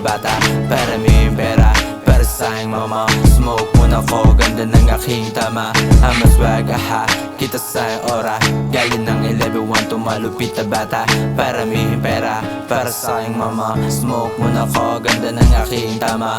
bata. Paraming pera para sa'king mama. Smoke muna ko, ganda ng aking tama. I'm a swag, aha, kita sa'king aura. Galing ng 11-1 to malupit na bata. Paraming pera para sa'king mama. Smoke muna ko, ganda ng aking tama.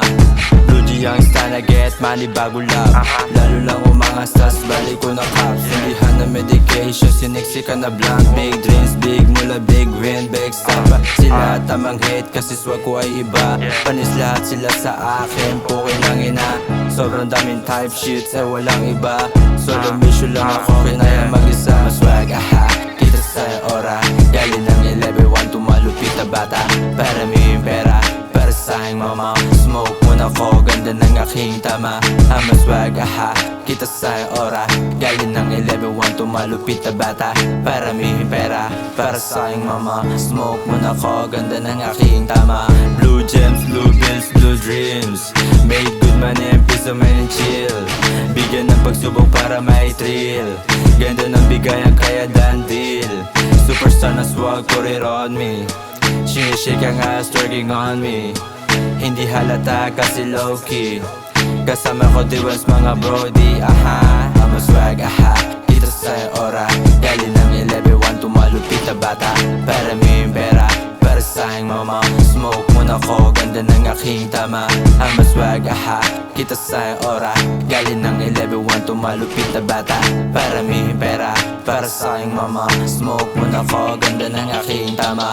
Blue G ang style na get money bago love. Lalo lang umangas tas balik ko na cops. Hindihan na medication, siniksi ka na blank. Big dreams, big mula, big win, big stop. Sila tamang hate kasi swag ko ay iba. Panis lahat sila sa akin, pukin lang ina. Sobrang daming type shit, eh walang iba. Solo mission lang ako, kinaya mag-isa. Maswag, aha, kita sa aura. Galing ng 11-1 to malupit na bata. Paraming pera para sa'king mama. Smoke muna ko, ganda ng aking tama. I'm a swag, aha, kita sa'king aura. Galing ng 11-1 to malupit na bata. Paraming pera para sa'king mama. Smoke muna ko, ganda ng aking tama. Blue gems, blue bills, blue dreams. Made good money and peace of mind and chill. Bigyan ng pagsubok para may thrill. Ganda ng bigayan kaya done deal. Superstar na swag, put it on me. Sinishake ang ass, twerking on me. Hindi halata kasi low-key. Kasama ko di once mga brody, aha. I'm a swag, aha, dito sa aura. Galing ng 11-1 to malupit na bata. Paraming pera para sa'king mama. Smoke muna ko, ganda ng aking tama. I'm a swag, aha, kita sa aura. Galing ng 11-1 to malupit na bata. Paraming pera para sa'king mama. Smoke muna ko, ganda ng aking tama.